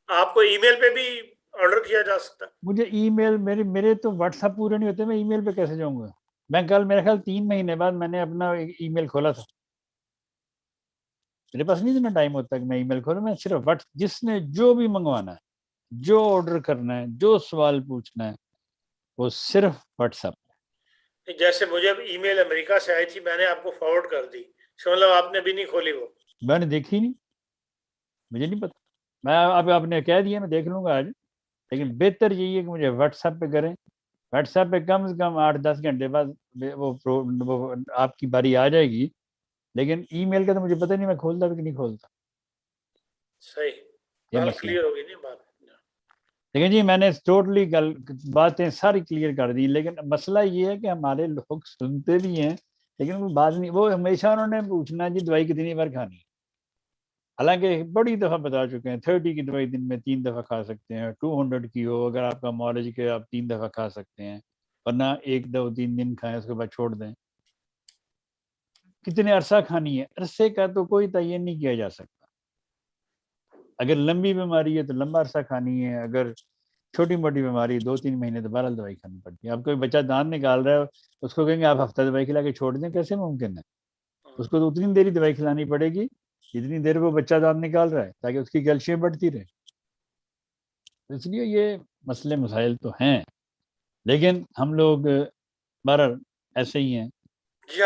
آپ کو ای میل پہ بھی آرڈر کیا جا سکتا ہے؟ مجھے ای میل میرے تو واٹس ایپ پورے نہیں ہوتے، میں ای میل پہ کیسے جاؤں گا؟ میں کل میرے خیال 3 مہینے بعد میں نے اپنا ای میل کھولا تھا، میرے پاس نہیں اتنا ٹائم ہوتا کہ میں ای میل کھولوں. میں صرف جس نے جو بھی منگوانا ہے، جو آرڈر کرنا ہے، جو سوال پوچھنا ہے، وہ صرف واٹس ایپ. جیسے مجھے ای میل امریکہ سے آئی تھی، میں نے آپ کو فارورڈ کر دی، مطلب آپ نے بھی نہیں کھولی وہ؟ میں نے دیکھی نہیں، مجھے نہیں پتا. میں اب آپ نے کہہ دیا، میں دیکھ لوں گا آج. لیکن بہتر یہی ہے کہ مجھے واٹس ایپ پہ کریں. واٹس ایپ پہ کم سے کم 8-10 گھنٹے بعد وہ آپ کی باری آ جائے گی. لیکن ای میل کا تو مجھے پتہ نہیں میں کھولتا بھی کہ نہیں کھولتا. صحیح، یہ کل مسئلہ ہے. کلیئر ہوگی نہیں بات؟ لیکن جی میں نے ٹوٹلی باتیں ساری کلیئر کر دی. لیکن مسئلہ یہ ہے کہ ہمارے لوگ سنتے بھی ہیں، لیکن وہ بات نہیں، وہ ہمیشہ انہوں نے پوچھنا جی دوائی کتنی بار کھانی ہے. حالانکہ بڑی دفعہ بتا چکے ہیں 30 کی دوائی دن میں 3 دفعہ کھا سکتے ہیں. 200 کی ہو اگر آپ کا مالج کے آپ 3 دفعہ کھا سکتے ہیں، ورنہ 1-2-3 دن کھائیں، اس کے بعد چھوڑ دیں. کتنے عرصہ کھانی ہے، عرصے کا تو کوئی تعین نہیں کیا جا سکتا. اگر لمبی بیماری ہے تو لمبا عرصہ کھانی ہے، اگر چھوٹی موٹی بیماری 2-3 مہینے تو بہرحال دوائی کھانی پڑتی ہے. آپ کوئی بچہ دانت نکال رہا ہے، اس کو کہیں گے آپ ہفتہ دوائی کھلا کے چھوڑ دیں، کیسے ممکن ہے؟ اس کو تو اتنی دیر ہی دوائی کھلانی پڑے گی جتنی دیر وہ بچہ دانت نکال رہا ہے، تاکہ اس کی کیلشیم بڑھتی رہے. اس لیے یہ مسئلے مسائل تو ہیں، لیکن ہم لوگ بہرحال ایسے ہی ہیں. جی